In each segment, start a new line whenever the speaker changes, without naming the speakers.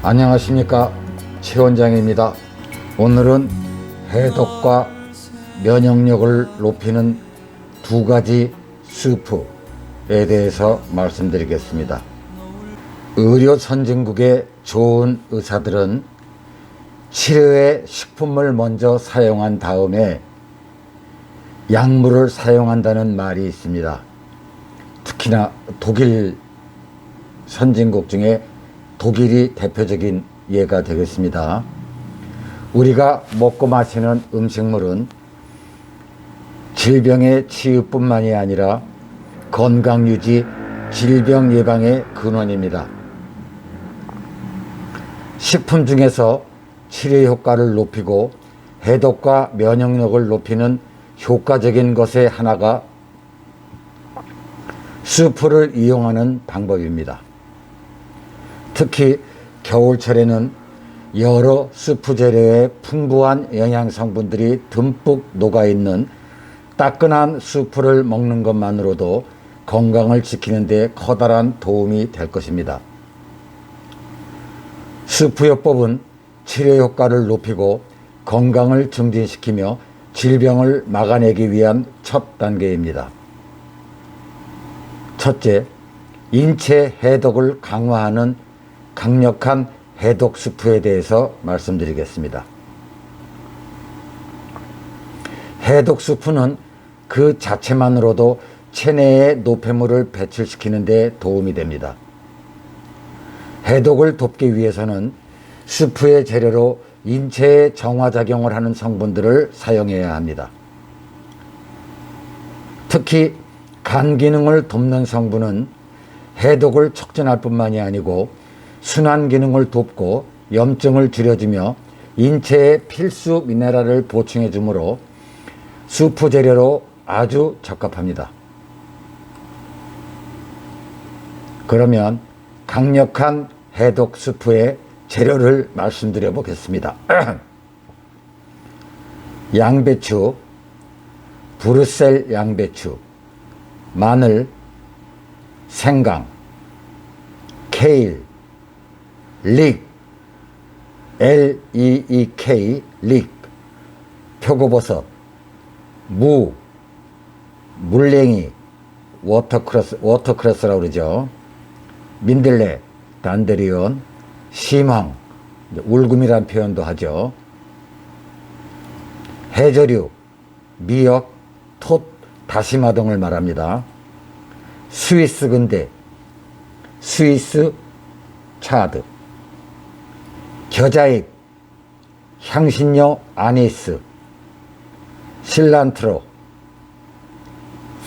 안녕하십니까, 최 원장입니다. 오늘은 해독과 면역력을 높이는 두 가지 수프에 대해서 말씀드리겠습니다. 의료 선진국의 좋은 의사들은 치료에 식품을 먼저 사용한 다음에 약물을 사용한다는 말이 있습니다. 특히나 독일 선진국 중에 독일이 대표적인 예가 되겠습니다. 우리가 먹고 마시는 음식물은 질병의 치유뿐만이 아니라 건강유지, 질병 예방의 근원입니다. 식품 중에서 치료 효과를 높이고 해독과 면역력을 높이는 효과적인 것의 하나가 수프를 이용하는 방법입니다. 특히 겨울철에는 여러 수프 재료에 풍부한 영양 성분들이 듬뿍 녹아있는 따끈한 수프를 먹는 것만으로도 건강을 지키는 데 커다란 도움이 될 것입니다. 수프요법은 치료 효과를 높이고 건강을 증진시키며 질병을 막아내기 위한 첫 단계입니다. 첫째, 인체 해독을 강화하는 강력한 해독 수프에 대해서 말씀드리겠습니다. 해독 수프는 그 자체만으로도 체내의 노폐물을 배출시키는 데 도움이 됩니다. 해독을 돕기 위해서는 수프의 재료로 인체에 정화작용을 하는 성분들을 사용해야 합니다. 특히 간 기능을 돕는 성분은 해독을 촉진할 뿐만이 아니고 순환 기능을 돕고 염증을 줄여주며 인체에 필수 미네랄을 보충해 주므로 수프 재료로 아주 적합합니다. 그러면 강력한 해독 수프의 재료를 말씀드려 보겠습니다. 양배추, 브뤼셀 양배추, 마늘, 생강, 케일, 릭, L-E-E-K, 릭, 표고버섯, 무, 물냉이, 워터크러스라고 그러죠. 민들레, 단데리온, 심황, 울금이라는 표현도 하죠. 해조류, 미역, 톳, 다시마 등을 말합니다. 스위스 근대, 스위스 차드, 겨자잎, 향신료 아니스, 실란트로,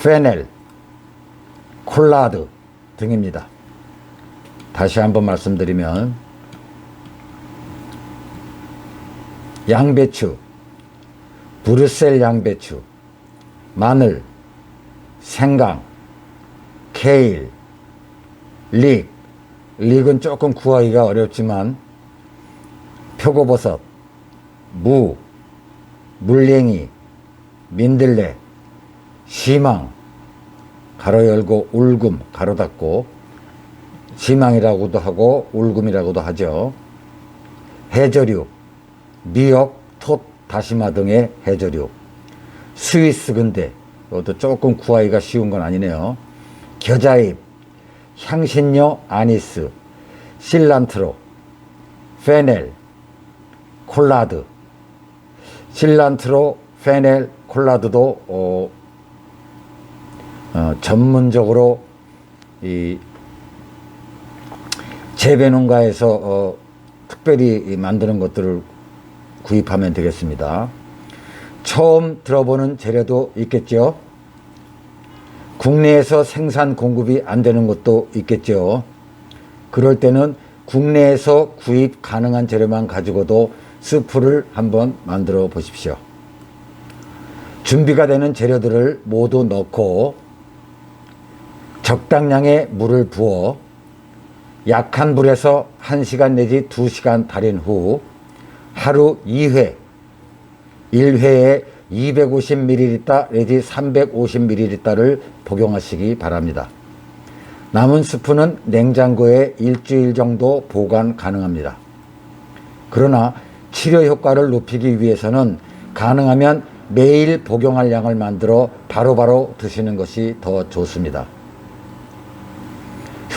페넬, 콜라드 등입니다. 다시 한번 말씀드리면 양배추, 브뤼셀 양배추, 마늘, 생강, 케일, 릭은 조금 구하기가 어렵지만 표고버섯, 무, 물냉이, 민들레, 심황, 가로 열고 울금, 가로 닫고, 심황이라고도 하고 울금이라고도 하죠. 해조류, 미역, 톳, 다시마 등의 해조류, 스위스 근대, 이것도 조금 구하기가 쉬운 건 아니네요. 겨자잎, 향신료 아니스, 실란트로, 페넬, 콜라드. 실란트로, 페넬, 콜라드도 전문적으로 이 재배농가에서 특별히 만드는 것들을 구입하면 되겠습니다. 처음 들어보는 재료도 있겠죠. 국내에서 생산 공급이 안 되는 것도 있겠죠. 그럴 때는 국내에서 구입 가능한 재료만 가지고도 수프를 한번 만들어 보십시오. 준비가 되는 재료들을 모두 넣고 적당량의 물을 부어 약한 불에서 1시간 내지 2시간 달인 후 하루 2회, 1회에 250ml 내지 350ml를 복용하시기 바랍니다. 남은 스프는 냉장고에 일주일 정도 보관 가능합니다. 그러나 치료 효과를 높이기 위해서는 가능하면 매일 복용할 양을 만들어 바로바로 드시는 것이 더 좋습니다.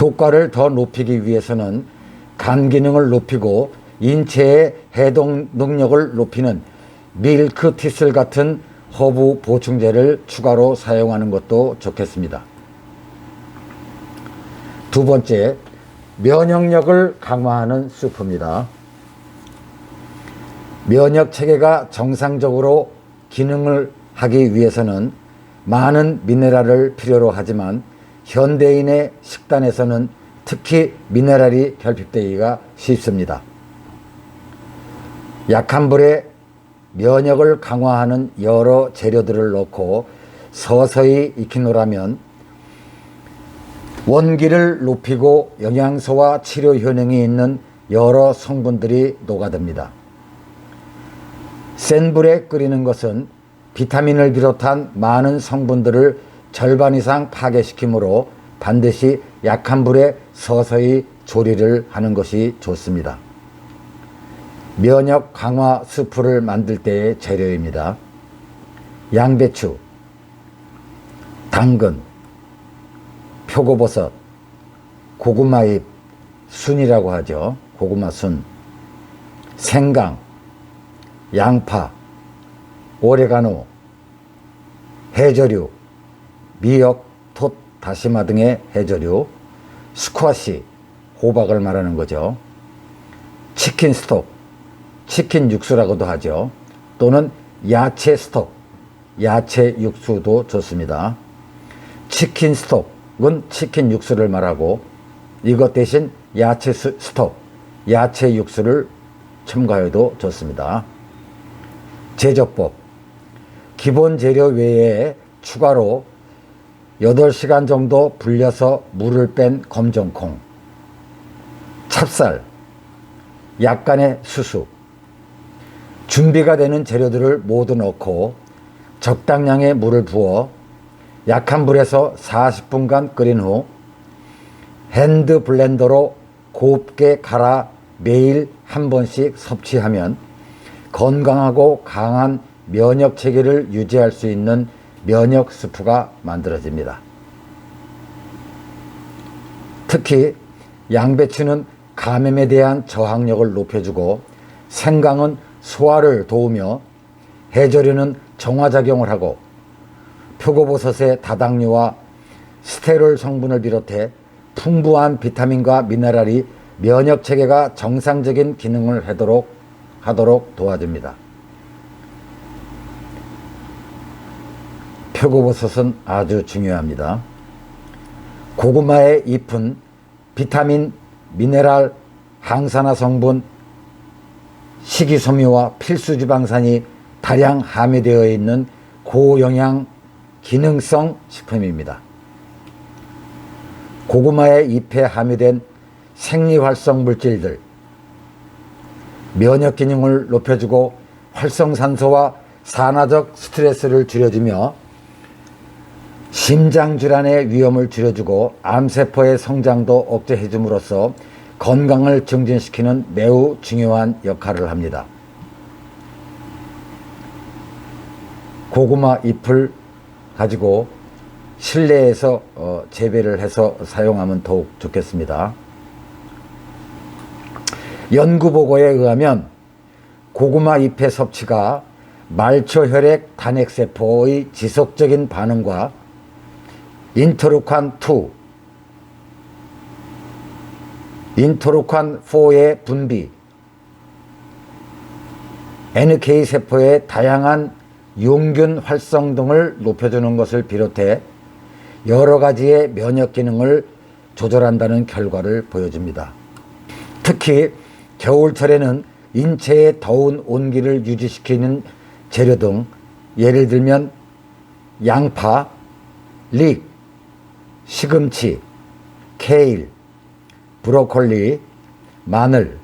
효과를 더 높이기 위해서는 간 기능을 높이고 인체의 해독 능력을 높이는 밀크티슬 같은 허브 보충제를 추가로 사용하는 것도 좋겠습니다. 두 번째, 면역력을 강화하는 수프입니다. 면역 체계가 정상적으로 기능을 하기 위해서는 많은 미네랄을 필요로 하지만 현대인의 식단에서는 특히 미네랄이 결핍되기가 쉽습니다. 약한 불에 면역을 강화하는 여러 재료들을 넣고 서서히 익히노라면 원기를 높이고 영양소와 치료 효능이 있는 여러 성분들이 녹아듭니다. 센 불에 끓이는 것은 비타민을 비롯한 많은 성분들을 절반 이상 파괴시키므로 반드시 약한 불에 서서히 조리를 하는 것이 좋습니다. 면역 강화 스프를 만들 때의 재료입니다. 양배추, 당근, 표고버섯, 고구마잎, 순이라고 하죠. 고구마 순, 생강, 양파, 오레가노, 해조류, 미역, 톳, 다시마 등의 해조류, 스쿼시, 호박을 말하는 거죠. 치킨 스톡, 치킨 육수라고도 하죠. 또는 야채 스톡, 야채 육수도 좋습니다. 치킨 스톡은 치킨 육수를 말하고 이것 대신 야채 스톡, 야채 육수를 첨가해도 좋습니다. 제조법, 기본 재료 외에 추가로 8시간 정도 불려서 물을 뺀 검정콩, 찹쌀, 약간의 수수, 준비가 되는 재료들을 모두 넣고 적당량의 물을 부어 약한 불에서 40분간 끓인 후 핸드 블렌더로 곱게 갈아 매일 한 번씩 섭취하면 건강하고 강한 면역 체계를 유지할 수 있는 면역 스프가 만들어집니다. 특히 양배추는 감염에 대한 저항력을 높여주고 생강은 소화를 도우며 해조류는 정화작용을 하고 표고버섯의 다당류와 스테롤 성분을 비롯해 풍부한 비타민과 미네랄이 면역 체계가 정상적인 기능을 하도록 도와줍니다. 표고버섯은 아주 중요합니다. 고구마의 잎은 비타민, 미네랄, 항산화 성분, 식이섬유와 필수지방산이 다량 함유되어 있는 고영양 기능성 식품입니다. 고구마의 잎에 함유된 생리활성 물질들, 면역 기능을 높여주고 활성산소와 산화적 스트레스를 줄여주며 심장질환의 위험을 줄여주고 암세포의 성장도 억제해줌으로써 건강을 증진시키는 매우 중요한 역할을 합니다. 고구마 잎을 가지고 실내에서 재배를 해서 사용하면 더욱 좋겠습니다. 연구보고에 의하면 고구마 잎의 섭취가 말초혈액 단핵세포의 지속적인 반응과 인터루칸2, 인터루칸4의 분비, NK세포의 다양한 용균 활성 등을 높여주는 것을 비롯해 여러 가지의 면역 기능을 조절한다는 결과를 보여줍니다. 특히 겨울철에는 인체의 더운 온기를 유지시키는 재료 등 예를 들면 양파, 릭, 시금치, 케일, 브로콜리, 마늘,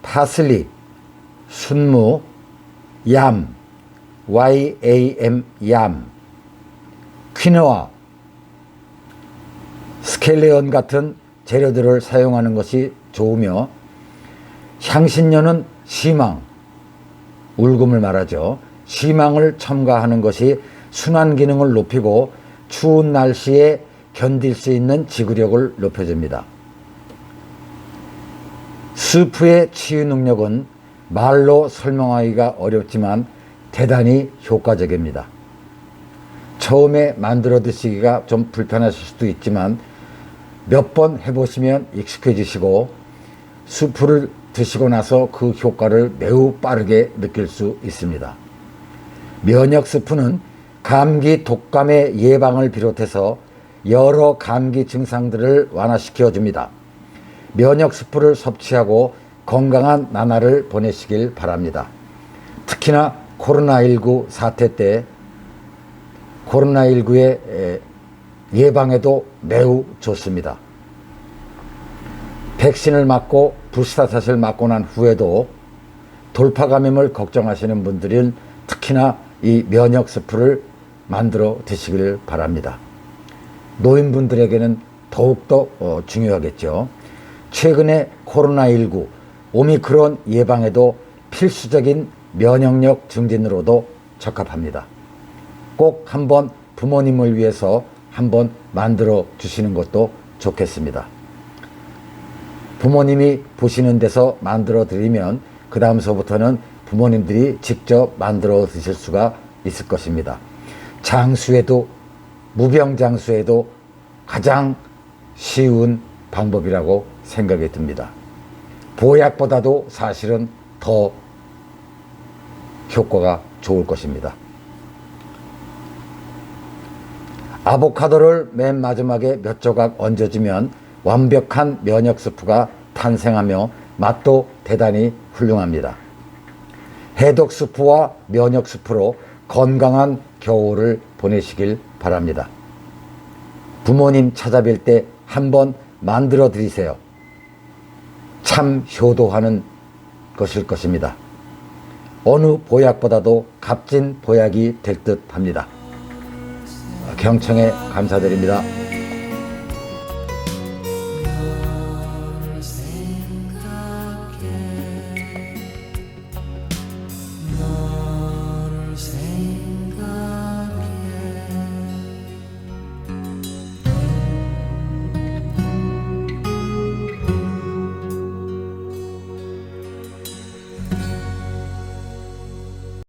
파슬리, 순무, 얌, YAM, 얌, 퀴노아, 스켈레온 같은 재료들을 사용하는 것이 좋으며 향신료는 시망, 울금을 말하죠. 시망을 첨가하는 것이 순환 기능을 높이고 추운 날씨에 견딜 수 있는 지구력을 높여줍니다. 스프의 치유 능력은 말로 설명하기가 어렵지만 대단히 효과적입니다. 처음에 만들어 드시기가 좀 불편하실 수도 있지만 몇 번 해보시면 익숙해지시고 수프를 드시고 나서 그 효과를 매우 빠르게 느낄 수 있습니다. 면역 스프는 감기 독감의 예방을 비롯해서 여러 감기 증상들을 완화시켜 줍니다. 면역 스프를 섭취하고 건강한 나날을 보내시길 바랍니다. 특히나 코로나19 사태 때 코로나19의 예방에도 매우 좋습니다. 백신을 맞고 부스터샷을 맞고 난 후에도 돌파 감염을 걱정하시는 분들은 특히나 이 면역 스프를 만들어 드시길 바랍니다. 노인분들에게는 더욱더 중요하겠죠. 최근에 코로나19 오미크론 예방에도 필수적인 면역력 증진으로도 적합합니다. 꼭 한번 부모님을 위해서 한번 만들어 주시는 것도 좋겠습니다. 부모님이 보시는 데서 만들어 드리면 그 다음서부터는 부모님들이 직접 만들어 드실 수가 있을 것입니다. 장수에도 무병장수에도 가장 쉬운 방법이라고 생각이 듭니다. 보약보다도 사실은 더 효과가 좋을 것입니다. 아보카도를 맨 마지막에 몇 조각 얹어주면 완벽한 면역 스프가 탄생하며 맛도 대단히 훌륭합니다. 해독 스프와 면역 스프로 건강한 겨울을 보내시길 바랍니다. 부모님 찾아뵐 때 한번 만들어 드리세요. 참 효도하는 것일 것입니다. 어느 보약보다도 값진 보약이 될 듯 합니다. 경청에 감사드립니다.